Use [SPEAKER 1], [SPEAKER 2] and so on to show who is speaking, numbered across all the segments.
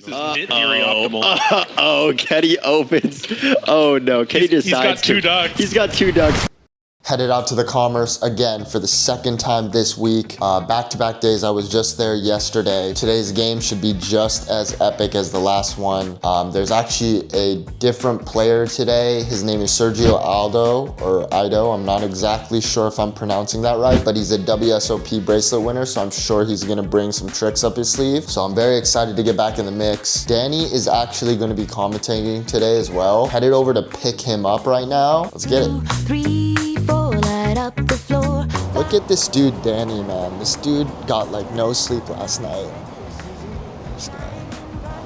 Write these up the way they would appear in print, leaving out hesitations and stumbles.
[SPEAKER 1] Knit theory optimal.
[SPEAKER 2] Kenny opens. Oh no, Kenny decides
[SPEAKER 1] He's got two ducks.
[SPEAKER 2] He's got two ducks.
[SPEAKER 3] Headed out to the Commerce again for the second time this week. Back-to-back days, I was just there yesterday. Today's game should be just as epic as the last one. There's actually a different player today. His name is Sergio Aido. I'm not exactly sure if I'm pronouncing that right, but he's a WSOP bracelet winner, so I'm sure he's gonna bring some tricks up his sleeve. So I'm very excited to get back in the mix. Danny is actually gonna be commentating today as well. Headed over to pick him up right now. Let's get it.
[SPEAKER 4] Up the floor.
[SPEAKER 3] Look at this dude, Danny, man. This dude got like no sleep last night.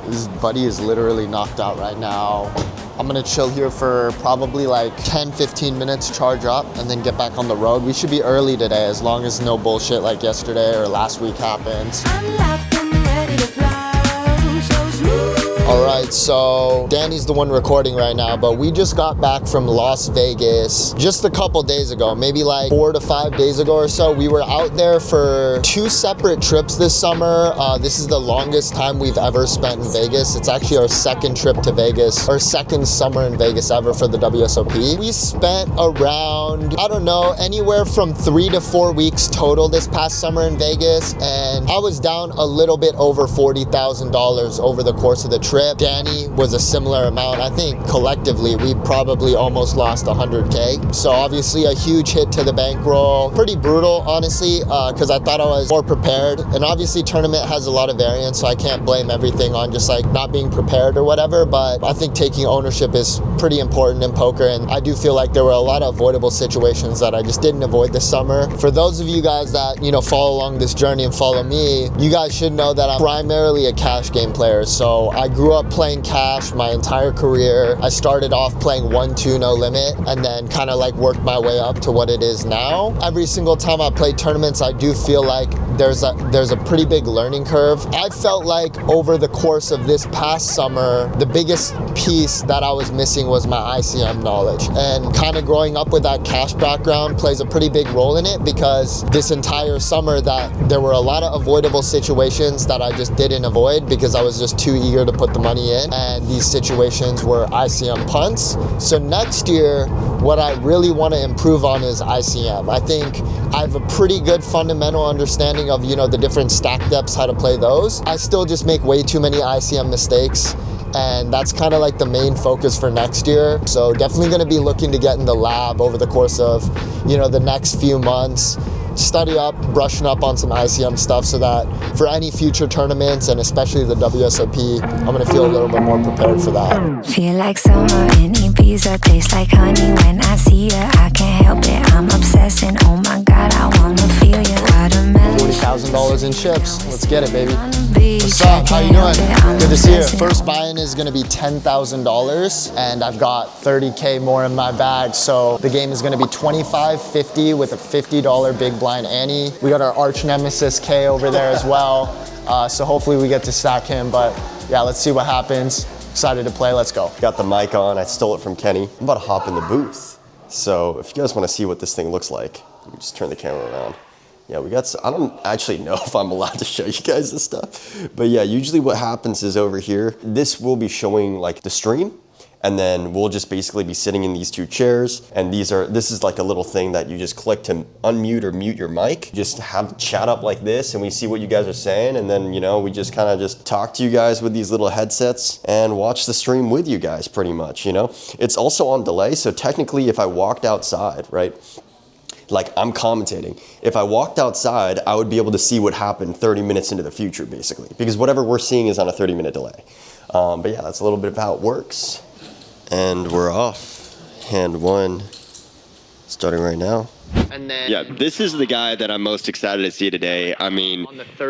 [SPEAKER 3] His buddy is literally knocked out right now. I'm gonna chill here for probably like 10-15 minutes, charge up, and then get back on the road. We should be early today as long as no bullshit like yesterday or last week happens.
[SPEAKER 4] I'm locked and ready to fly, so smooth.
[SPEAKER 3] All right, so Danny's the one recording right now, but we just got back from Las Vegas just a couple days ago, maybe like 4 to 5 days ago or so. We were out there for 2 separate trips this summer. This is the longest time we've ever spent in Vegas. It's actually our second trip to Vegas, our second summer in Vegas ever for the WSOP. We spent around, I don't know, anywhere from 3 to 4 weeks total this past summer in Vegas, and I was down a little bit over $40,000 over the course of the trip. Danny was a similar amount. I think collectively we probably almost lost 100K. So obviously a huge hit to the bankroll. Pretty brutal, honestly, because I thought I was more prepared. And obviously tournament has a lot of variance, so I can't blame everything on just like not being prepared or whatever. But I think taking ownership is pretty important in poker. And I do feel like there were a lot of avoidable situations that I just didn't avoid this summer. For those of you guys that, you know, follow along this journey and follow me, you guys should know that I'm primarily a cash game player. So I grew up playing cash my entire career. I started off playing 1-2 no limit and then kind of like worked my way up to what it is now. Every single time I play tournaments, I do feel like there's a pretty big learning curve. I felt like over the course of this past summer, the biggest piece that I was missing was my ICM knowledge, and kind of growing up with that cash background plays a pretty big role in it, because this entire summer that there were a lot of avoidable situations that I just didn't avoid because I was just too eager to put the money in, and these situations were ICM punts. So next year, what I really want to improve on is ICM. I think I have a pretty good fundamental understanding of, you know, the different stack depths, how to play those. I still just make way too many ICM mistakes, and that's kind of like the main focus for next year. So definitely going to be looking to get in the lab over the course of, you know, the next few months, study up, brushing up on some ICM stuff so that for any future tournaments, and especially the WSOP, I'm gonna feel a little bit more prepared for that.
[SPEAKER 4] Feel like summer in Ibiza, tastes like honey when I see ya. I can't help it, I'm obsessed, and oh my God, I wanna feel ya.
[SPEAKER 3] $40,000 in chips. Let's get it, baby. What's up? How you doing? Good to see you. First buy-in is gonna be $10,000, and I've got 30K more in my bag. So the game is gonna be 25-50 with a $50 big blind ante. We got our arch nemesis K over there as well. So hopefully we get to stack him, but yeah, let's see what happens. Excited to play, let's go.
[SPEAKER 2] Got the mic on, I stole it from Kenny. I'm about to hop in the booth. So if you guys wanna see what this thing looks like, let me just turn the camera around. Yeah, we got, I don't actually know if I'm allowed to show you guys this stuff, but yeah, usually what happens is over here, this will be showing like the stream, and then we'll just basically be sitting in these 2 chairs, and this is like a little thing that you just click to unmute or mute your mic. Just have chat up like this, and we see what you guys are saying, and then, you know, we just kind of just talk to you guys with these little headsets and watch the stream with you guys pretty much, you know? It's also on delay, so technically if I walked outside, right? Like I'm commentating. If I walked outside, I would be able to see what happened 30 minutes into the future, basically, because whatever we're seeing is on a 30-minute delay. But yeah, that's a little bit of how it works. And we're off. Hand 1, starting right now. And then yeah, this is the guy that I'm most excited to see today. I mean,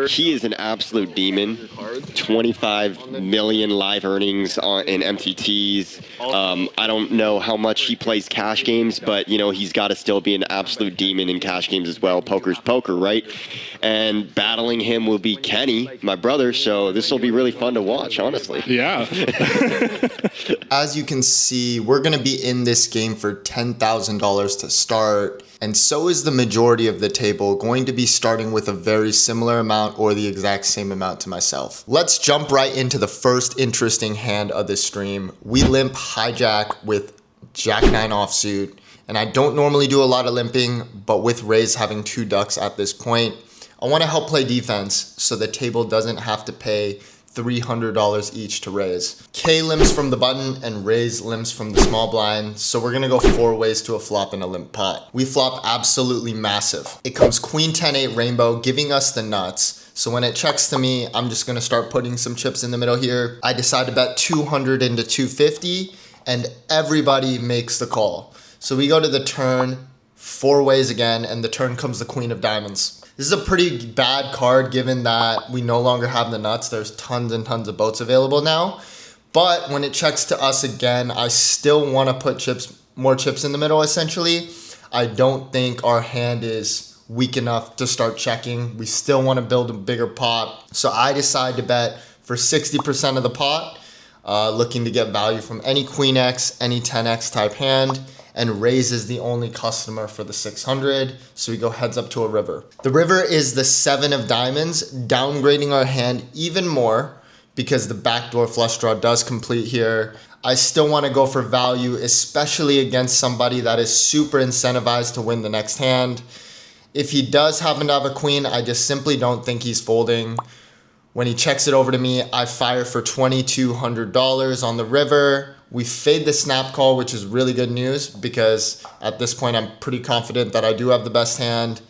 [SPEAKER 2] he is an absolute demon. 25 million live earnings in MTTs. I don't know how much he plays cash games, but you know, he's got to still be an absolute demon in cash games as well. Poker's poker, right? And battling him will be Kenny, my brother, so this will be really fun to watch, honestly.
[SPEAKER 1] Yeah.
[SPEAKER 3] As you can see, we're gonna be in this game for $10,000 to start. and so is the majority of the table going to be starting with a very similar amount or the exact same amount to myself. Let's jump right into the first interesting hand of the stream. We limp hijack with Jack 9 offsuit, and I don't normally do a lot of limping, but with raise having 2 ducks at this point, I want to help play defense so the table doesn't have to pay $300 each to raise. K limps from the button and raise limps from the small blind, so we're gonna go 4 ways to a flop in a limp pot. We flop absolutely massive. It comes queen 10-8 rainbow, giving us the nuts. So when it checks to me, I'm just gonna start putting some chips in the middle here. I decide to bet 200 into 250, and everybody makes the call. So we go to the turn, 4 ways again, and the turn comes the queen of diamonds. This is a pretty bad card given that we no longer have the nuts. There's tons and tons of boats available now. But when it checks to us again, I still want to put more chips in the middle essentially. I don't think our hand is weak enough to start checking. We still want to build a bigger pot. So I decide to bet for 60% of the pot, looking to get value from any queen X, any 10X type hand. And raise is the only customer for the 600, so we go heads up to a river. The river is the 7 of diamonds, downgrading our hand even more because the backdoor flush draw does complete here. I still want to go for value, especially against somebody that is super incentivized to win the next hand. If he does happen to have a queen, I just simply don't think he's folding. When he checks it over to me, I fire for $2,200 on the river. We fade the snap call, which is really good news because at this point I'm pretty confident that I do have the best hand.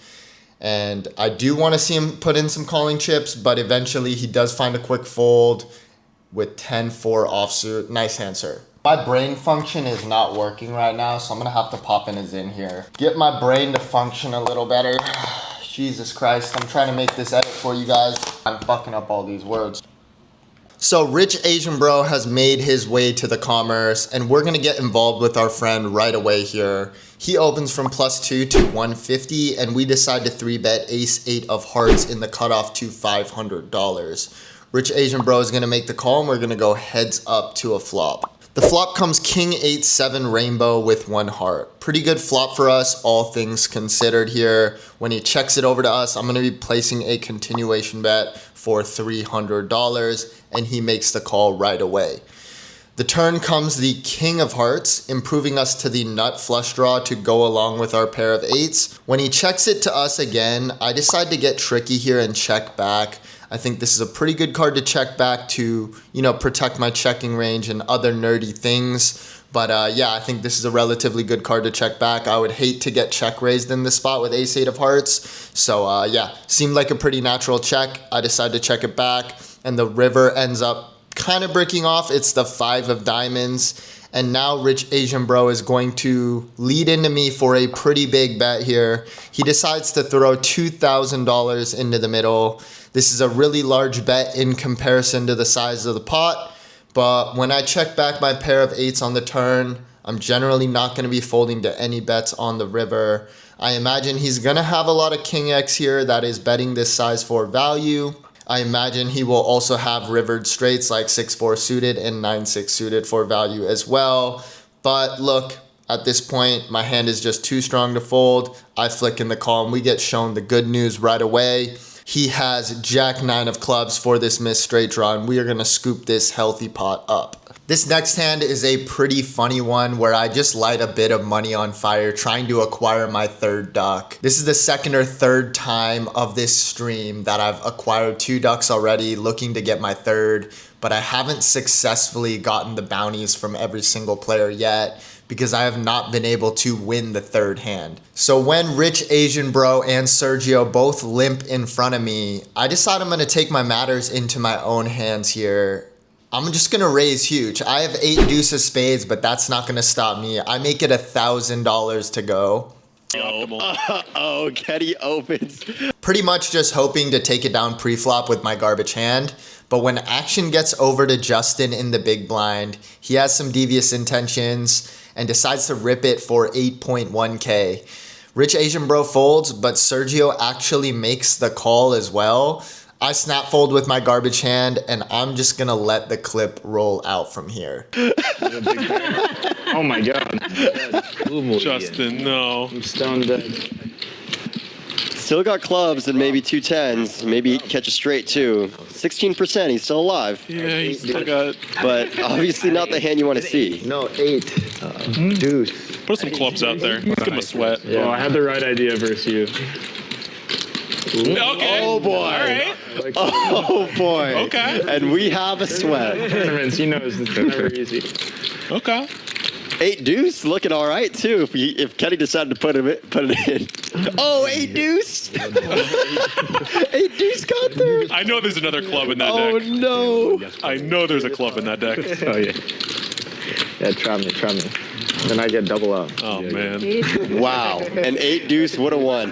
[SPEAKER 3] And I do want to see him put in some calling chips, but eventually he does find a quick fold with 10-4 offsuit. Nice hand, sir. My brain function is not working right now, so I'm going to have to pop in a Zin here. Get my brain to function a little better. Jesus Christ, I'm trying to make this edit for you guys. I'm fucking up all these words. So Rich Asian Bro has made his way to the commerce, and we're gonna get involved with our friend right away here. He opens from +2 to 150, and we decide to 3-bet ace-8 of hearts in the cutoff to $500. Rich Asian Bro is gonna make the call, and we're gonna go heads up to a flop. The flop comes king 8-7 rainbow with 1 heart. Pretty good flop for us, all things considered here. When he checks it over to us, I'm gonna be placing a continuation bet for $300, and he makes the call right away. The turn comes the king of hearts, improving us to the nut flush draw to go along with our pair of 8s. When he checks it to us again, I decide to get tricky here and check back. I think this is a pretty good card to check back to, protect my checking range and other nerdy things. But yeah, I think this is a relatively good card to check back. I would hate to get check raised in this spot with ace-8 of hearts. So yeah, seemed like a pretty natural check. I decide to check it back, and the river ends up kind of breaking off. It's the 5 of diamonds. And now Rich Asian Bro is going to lead into me for a pretty big bet here. He decides to throw $2,000 into the middle. This is a really large bet in comparison to the size of the pot. But when I check back my pair of 8s on the turn, I'm generally not going to be folding to any bets on the river. I imagine he's going to have a lot of king X here that is betting this size for value. I imagine he will also have rivered straights like 6-4 suited and 9-6 suited for value as well. But look, at this point, my hand is just too strong to fold. I flick in the call and we get shown the good news right away. He has Jack 9 of clubs for this missed straight draw, and we are going to scoop this healthy pot up. This next hand is a pretty funny one where I just light a bit of money on fire trying to acquire my 3rd duck. This is the 2nd or 3rd time of this stream that I've acquired 2 ducks already, looking to get my 3rd, but I haven't successfully gotten the bounties from every single player yet because I have not been able to win the 3rd hand. So when Rich Asian Bro and Sergio both limp in front of me, I decide I'm going to take my matters into my own hands here. I'm just going to raise huge. I have 8 deuce of spades, but that's not going to stop me. I make it $1,000 to go.
[SPEAKER 2] Oh, Kenny opens.
[SPEAKER 3] Pretty much just hoping to take it down pre-flop with my garbage hand. But when action gets over to Justin in the big blind, he has some devious intentions and decides to rip it for 8.1K. Rich Asian Bro folds, but Sergio actually makes the call as well. I snap fold with my garbage hand, and I'm just gonna let the clip roll out from here.
[SPEAKER 5] Oh my God.
[SPEAKER 1] Justin, no.
[SPEAKER 5] I'm stone dead.
[SPEAKER 2] Still got clubs and maybe 2 10s. Maybe he can catch a straight too. 16%. He's still alive.
[SPEAKER 1] Yeah, he's still got.
[SPEAKER 2] But obviously not the hand you want to see.
[SPEAKER 3] No, 8. Deuce.
[SPEAKER 1] Put some clubs out there. Give him a sweat.
[SPEAKER 5] Yeah. Well, I had the right idea versus you.
[SPEAKER 1] Okay.
[SPEAKER 2] Oh boy.
[SPEAKER 1] All right.
[SPEAKER 2] Oh boy.
[SPEAKER 1] Okay.
[SPEAKER 2] And we have a sweat.
[SPEAKER 5] Tournaments, he knows it's never easy.
[SPEAKER 1] Okay.
[SPEAKER 2] 8 deuce looking all right too. If Kenny decided to put it in. Oh, 8 deuce. 8 deuce got there.
[SPEAKER 1] I know there's another club in that
[SPEAKER 2] Oh
[SPEAKER 1] deck.
[SPEAKER 2] no.
[SPEAKER 1] I know there's a club in that deck.
[SPEAKER 5] Oh yeah. Yeah, try me. Then I get double up.
[SPEAKER 1] Oh man.
[SPEAKER 2] Wow. An 8 deuce would have won.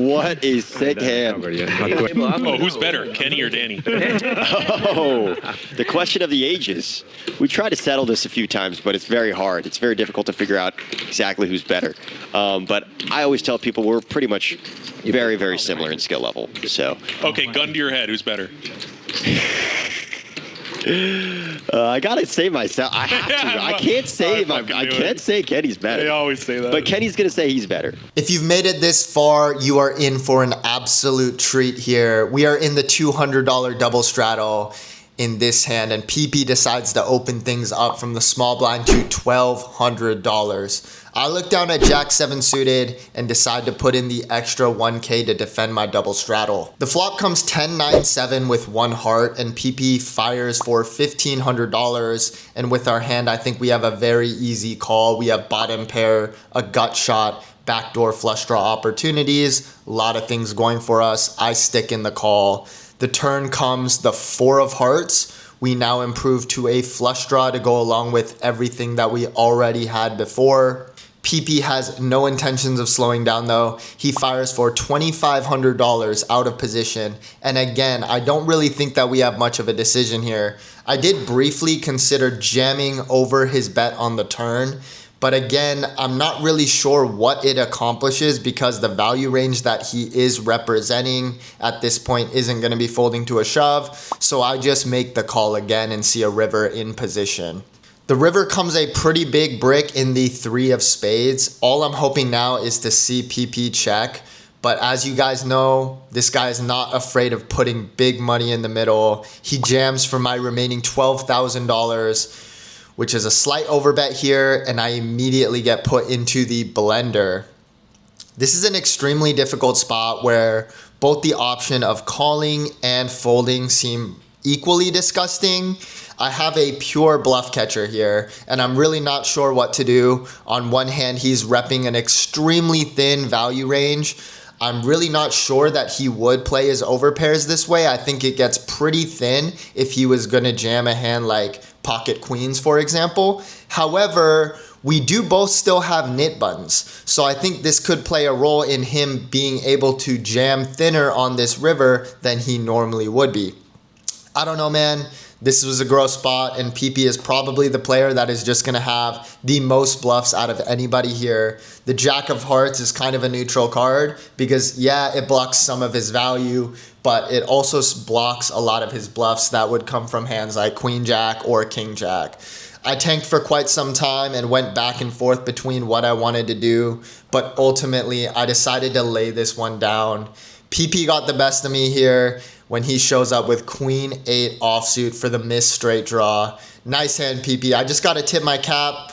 [SPEAKER 2] What a sick hand.
[SPEAKER 1] Oh, who's better, Kenny or Danny?
[SPEAKER 2] Oh, the question of the ages. We tried to settle this a few times, but it's very hard. It's very difficult to figure out exactly who's better. But I always tell people we're pretty much very, very similar in skill level. So.
[SPEAKER 1] Okay, gun to your head. Who's better?
[SPEAKER 2] I gotta say myself. I have to. I can't say I can't say Kenny's better.
[SPEAKER 1] They always say that.
[SPEAKER 2] But Kenny's gonna say he's better.
[SPEAKER 3] If you've made it this far, you are in for an absolute treat here. We are in the $200 double straddle in this hand, and PP decides to open things up from the small blind to $1,200. I look down at Jack 7 suited and decide to put in the extra 1K to defend my double straddle. The flop comes 10-9-7 with 1 heart, and PP fires for $1,500. And with our hand, I think we have a very easy call. We have bottom pair, a gut shot, backdoor flush draw opportunities, a lot of things going for us. I stick in the call. The turn comes the 4 of hearts. We now improve to a flush draw to go along with everything that we already had before. PP has no intentions of slowing down though. He fires for $2,500 out of position. And again, I don't really think that we have much of a decision here. I did briefly consider jamming over his bet on the turn. But again, I'm not really sure what it accomplishes because the value range that he is representing at this point isn't going to be folding to a shove. So I just make the call again and see a river in position. The river comes a pretty big brick in the 3 of spades. All I'm hoping now is to see PP check. But as you guys know, this guy is not afraid of putting big money in the middle. He jams for my remaining $12,000. Which is a slight overbet here, and I immediately get put into the blender. This is an extremely difficult spot where both the option of calling and folding seem equally disgusting. I have a pure bluff catcher here, and I'm really not sure what to do. On one hand, he's repping an extremely thin value range. I'm really not sure that he would play his overpairs this way. I think it gets pretty thin if he was gonna jam a hand like pocket queens, for example. However, we do both still have knit buttons. So I think this could play a role in him being able to jam thinner on this river than he normally would be. I don't know, man. This was a gross spot, and PP is probably the player that is just going to have the most bluffs out of anybody here. The Jack of Hearts is kind of a neutral card because, yeah, it blocks some of his value, but it also blocks a lot of his bluffs that would come from hands like Queen Jack or King Jack. I tanked for quite some time and went back and forth between what I wanted to do, but ultimately I decided to lay this one down. PP got the best of me here when he shows up with Queen 8 offsuit for the missed straight draw. Nice hand, PP. I just got to tip my cap,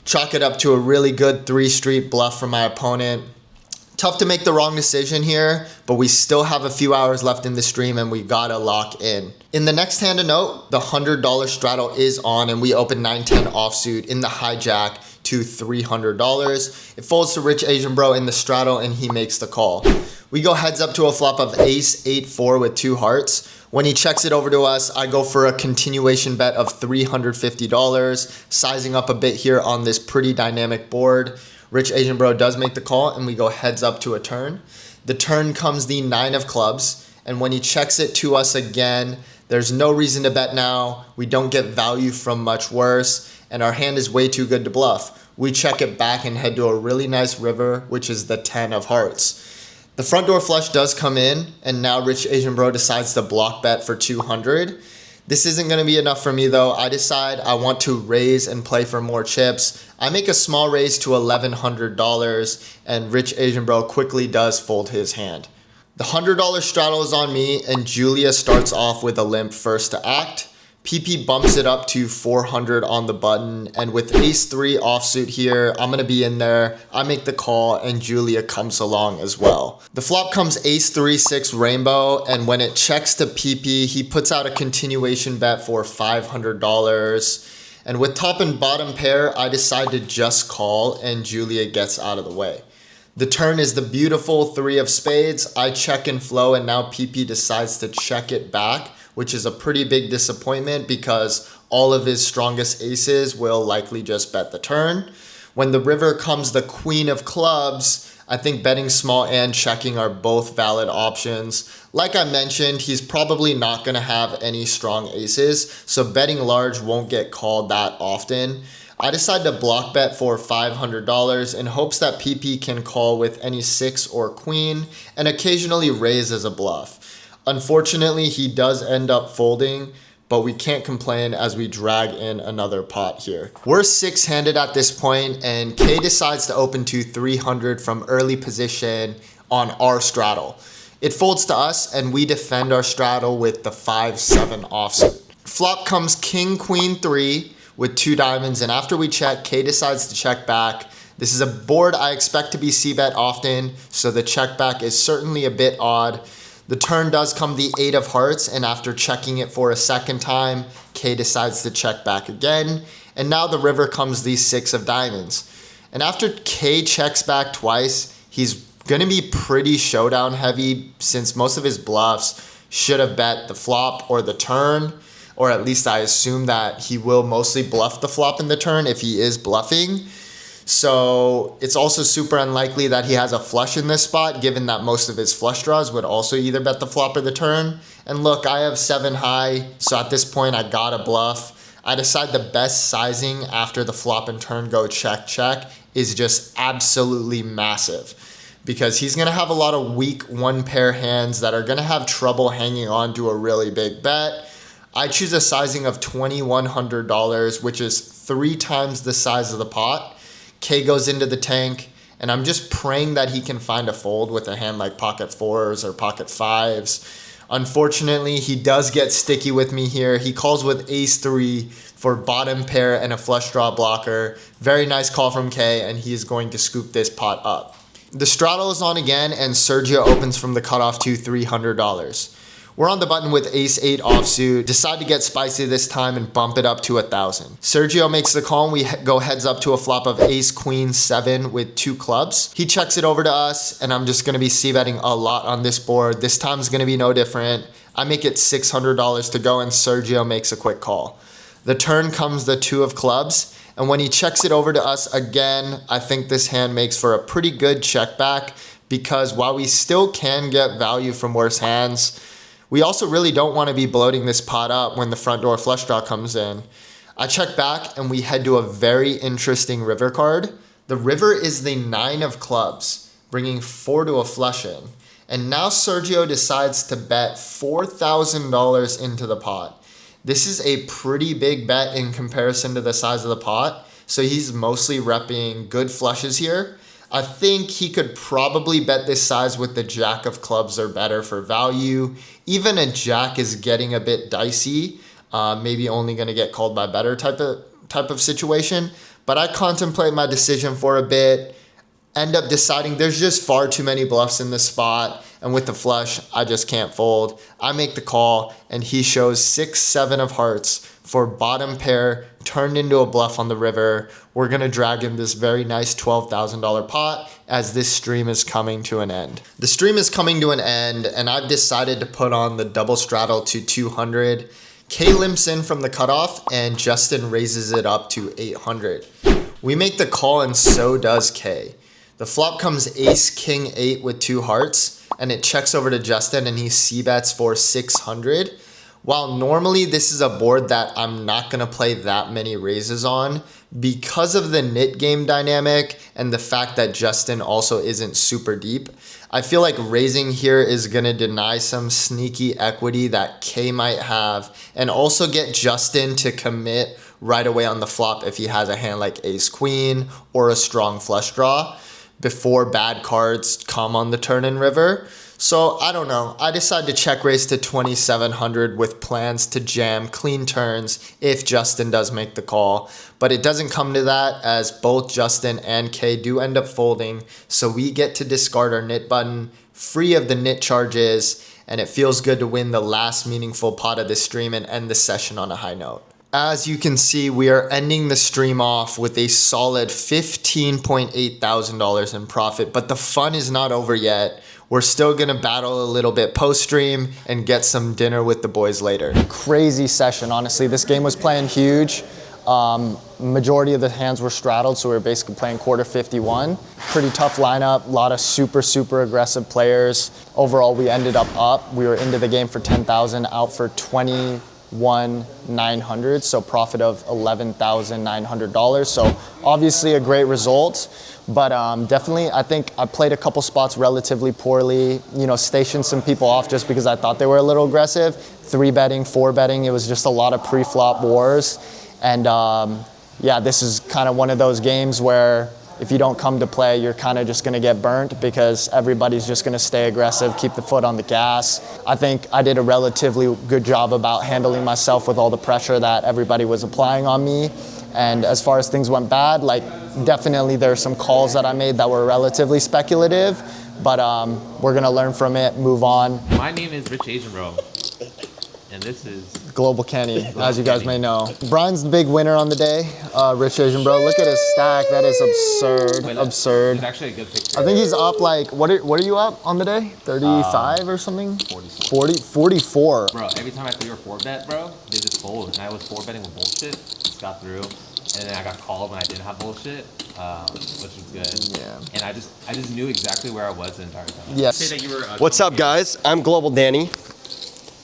[SPEAKER 3] chalk it up to a really good 3-street bluff from my opponent. Tough to make the wrong decision here, but we still have a few hours left in the stream and we gotta lock in. In the next hand to note, the $100 straddle is on and we open 9-10 offsuit in the hijack to $300. It folds to Rich Asian Bro in the straddle and he makes the call. We go heads up to a flop of ace 8-4 with 2 hearts. When he checks it over to us, I go for a continuation bet of $350, sizing up a bit here on this pretty dynamic board. Rich Asian Bro does make the call and we go heads up to a turn. The turn comes the 9 of clubs, and when he checks it to us again, there's no reason to bet now. We don't get value from much worse, and our hand is way too good to bluff. We check it back and head to a really nice river, which is the 10 of hearts. The front door flush does come in, and now Rich Asian Bro decides to block bet for $200. This isn't going to be enough for me though. I decide I want to raise and play for more chips. I make a small raise to $1,100 and Rich Asian Bro quickly does fold his hand. The $100 straddle is on me and Julia starts off with a limp first to act. PP bumps it up to 400 on the button, and with ace-3 offsuit here, I'm gonna be in there. I make the call and Julia comes along as well. The flop comes ace-3, 6 rainbow, and when it checks to PP, he puts out a continuation bet for $500. And with top and bottom pair, I decide to just call and Julia gets out of the way. The turn is the beautiful 3 of spades. I check and flow and now PP decides to check it back, which is a pretty big disappointment because all of his strongest aces will likely just bet the turn. When the river comes the queen of clubs, I think betting small and checking are both valid options. Like I mentioned, he's probably not gonna have any strong aces, so betting large won't get called that often. I decide to block bet for $500 in hopes that PP can call with any 6 or queen and occasionally raise as a bluff. Unfortunately, he does end up folding, but we can't complain as we drag in another pot here. We're 6-handed at this point, and K decides to open to 300 from early position on our straddle. It folds to us, and we defend our straddle with the 5-7 offsuit. Flop comes king, queen, 3 with 2 diamonds, and after we check, K decides to check back. This is a board I expect to be c-bet often, so the check back is certainly a bit odd. The turn does come the 8 of hearts, and after checking it for a second time, K decides to check back again, and now the river comes the 6 of diamonds. And after K checks back twice, he's gonna be pretty showdown heavy since most of his bluffs should have bet the flop or the turn, or at least I assume that he will mostly bluff the flop in the turn if he is bluffing. So it's also super unlikely that he has a flush in this spot, given that most of his flush draws would also either bet the flop or the turn. And look, I have 7 high, so at this point I gotta bluff. I decide the best sizing after the flop and turn go check check is just absolutely massive, because he's gonna have a lot of weak 1-pair hands that are gonna have trouble hanging on to a really big bet. I choose a sizing of $2,100, which is 3 times the size of the pot. K goes into the tank, and I'm just praying that he can find a fold with a hand like pocket 4s or pocket 5s. Unfortunately, he does get sticky with me here. He calls with ace-3 for bottom pair and a flush draw blocker. Very nice call from K, and he is going to scoop this pot up. The straddle is on again, and Sergio opens from the cutoff to $300. We're on the button with ace-8 offsuit, decide to get spicy this time and bump it up to 1,000. Sergio makes the call and we go heads up to a flop of ace-queen 7 with 2 clubs. He checks it over to us, and I'm just gonna be c-betting a lot on this board. This time's gonna be no different. I make it $600 to go and Sergio makes a quick call. The turn comes the 2 of clubs, and when he checks it over to us again, I think this hand makes for a pretty good check back, because while we still can get value from worse hands, we also really don't want to be bloating this pot up when the front door flush draw comes in. I check back and we head to a very interesting river card. The river is the 9 of clubs, bringing 4 to a flush in. And now Sergio decides to bet $4,000 into the pot. This is a pretty big bet in comparison to the size of the pot, so he's mostly repping good flushes here. I think he could probably bet this size with the jack of clubs or better for value. Even a jack is getting a bit dicey, maybe only gonna get called by better type of situation. But I contemplate my decision for a bit, end up deciding there's just far too many bluffs in this spot, and with the flush, I just can't fold. I make the call, and he shows 6-7 of hearts for bottom pair, turned into a bluff on the river. We're gonna drag in this very nice $12,000 pot as this stream is coming to an end. The stream is coming to an end, and I've decided to put on the double straddle to 200. K limps in from the cutoff, and Justin raises it up to 800. We make the call, and so does K. The flop comes ace, king, 8 with 2 hearts, and it checks over to Justin, and he c-bets for 600. While normally this is a board that I'm not going to play that many raises on, because of the nit game dynamic and the fact that Justin also isn't super deep, I feel like raising here is going to deny some sneaky equity that K might have, and also get Justin to commit right away on the flop if he has a hand like ace queen or a strong flush draw before bad cards come on the turn in river. So I don't know. I decided to check raise to 2,700 with plans to jam clean turns if Justin does make the call. But it doesn't come to that, as both Justin and K do end up folding. So we get to discard our nit button free of the nit charges. And it feels good to win the last meaningful pot of the stream and end the session on a high note. As you can see, we are ending the stream off with a solid $15.8 thousand in profit. But the fun is not over yet. We're still gonna battle a little bit post-stream and get some dinner with the boys later. Crazy session, honestly. This game was playing huge. Majority of the hands were straddled, so we were basically playing quarter 51. Pretty tough lineup, a lot of super aggressive players. Overall, we ended up. We were into the game for 10,000, out for 21,900, so profit of $11,900. So obviously a great result. But definitely, I think I played a couple spots relatively poorly, stationed some people off just because I thought they were a little aggressive. 3-betting, 4-betting, it was just a lot of pre-flop wars. And yeah, this is kind of one of those games where if you don't come to play, you're kind of just going to get burnt because everybody's just going to stay aggressive, keep the foot on the gas. I think I did a relatively good job about handling myself with all the pressure that everybody was applying on me. And as far as things went bad, definitely there are some calls that I made that were relatively speculative, but we're gonna learn from it, move on.
[SPEAKER 6] My name is Rich Asian Bro, and this is
[SPEAKER 3] Global Kenny, as you guys may know. Brian's the big winner on the day. Rich Asian Bro, look at his stack. That is absurd.
[SPEAKER 6] Wait,
[SPEAKER 3] absurd.
[SPEAKER 6] It's actually a good picture.
[SPEAKER 3] I think he's up what are you up on the day? 35 or something? 44.
[SPEAKER 6] Bro, every time I threw your 4-bet, bro, they just fold, and I was 4-betting with bullshit. Just got through. And then I got called when I didn't have bullshit, which was good.
[SPEAKER 3] Yeah.
[SPEAKER 6] And I just knew exactly where I was the entire time.
[SPEAKER 3] Yes.
[SPEAKER 6] Say that you were,
[SPEAKER 2] What's up, guys? I'm Global Danny,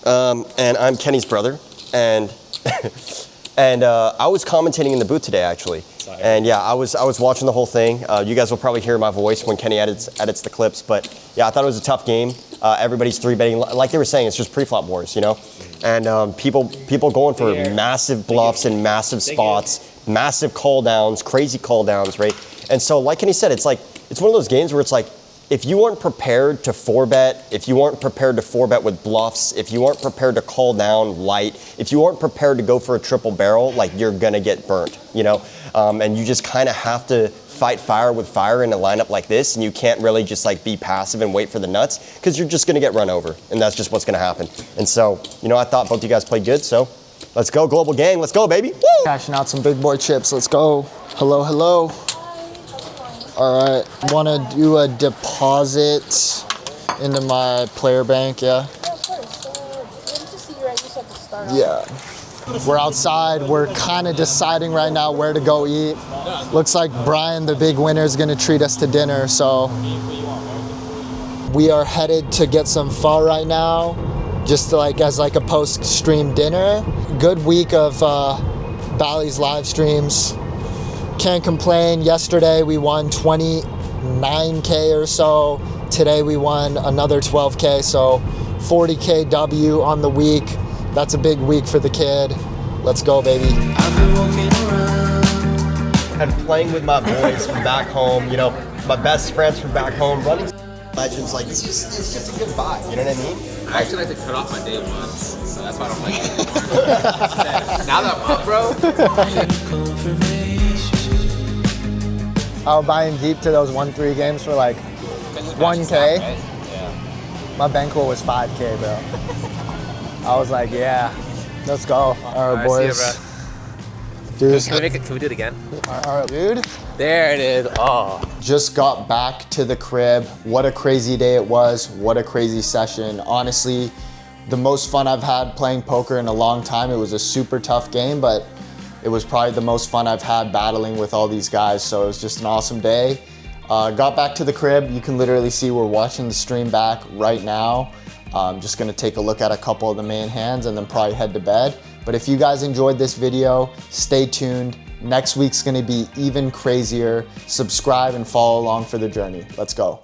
[SPEAKER 2] and I'm Kenny's brother. And I was commentating in the booth today, actually. And yeah, I was watching the whole thing. You guys will probably hear my voice when Kenny edits the clips. But yeah, I thought it was a tough game. Everybody's 3-betting, like they were saying, it's just pre-flop wars, And people going for massive bluffs and massive spots, massive call downs, crazy call downs, right? And so, like Kenny said, it's one of those games where it's like, if you weren't prepared to 4-bet, if you weren't prepared to 4-bet with bluffs, if you weren't prepared to call down light, if you weren't prepared to go for a triple barrel, you're gonna get burnt, And you just kind of have to fight fire with fire in a lineup like this, and you can't really just be passive and wait for the nuts, because you're just gonna get run over, and that's just what's gonna happen. And so, I thought both you guys played good, so let's go, Global Gang, let's go, baby. Woo!
[SPEAKER 3] Cashing out some big boy chips, let's go. Hello. All right, want to do a deposit into my player bank, yeah? Yeah. We're outside, we're kind of deciding right now where to go eat. Looks like Brian, the big winner, is gonna treat us to dinner, so we are headed to get some pho right now, just as a post-stream dinner. Good week of Bally's live streams. Can't complain. Yesterday we won 29K or so. Today we won another 12K, so 40K W on the week. That's a big week for the kid. Let's go, baby.
[SPEAKER 2] And playing with my boys from back home, my best friends from back home, running legends, it's just a good vibe, you know what I mean?
[SPEAKER 6] I actually like to cut off my day once, so that's why I don't like it anymore. Now that I'm up, bro.
[SPEAKER 3] I was buying deep to those 1-3 games for 1K.
[SPEAKER 6] Yeah.
[SPEAKER 3] My bankroll was 5K, bro. I was like, yeah, let's go. All right, boys.
[SPEAKER 6] See you,
[SPEAKER 3] Dude,
[SPEAKER 6] Can we do it again?
[SPEAKER 3] all right, dude.
[SPEAKER 6] There it is. Oh.
[SPEAKER 3] Just got back to the crib. What a crazy day it was. What a crazy session. Honestly, the most fun I've had playing poker in a long time. It was a super tough game, but it was probably the most fun I've had battling with all these guys. So it was just an awesome day. Got back to the crib. You can literally see we're watching the stream back right now. Just gonna take a look at a couple of the main hands and then probably head to bed. But if you guys enjoyed this video, stay tuned. Next week's gonna be even crazier. Subscribe and follow along for the journey. Let's go.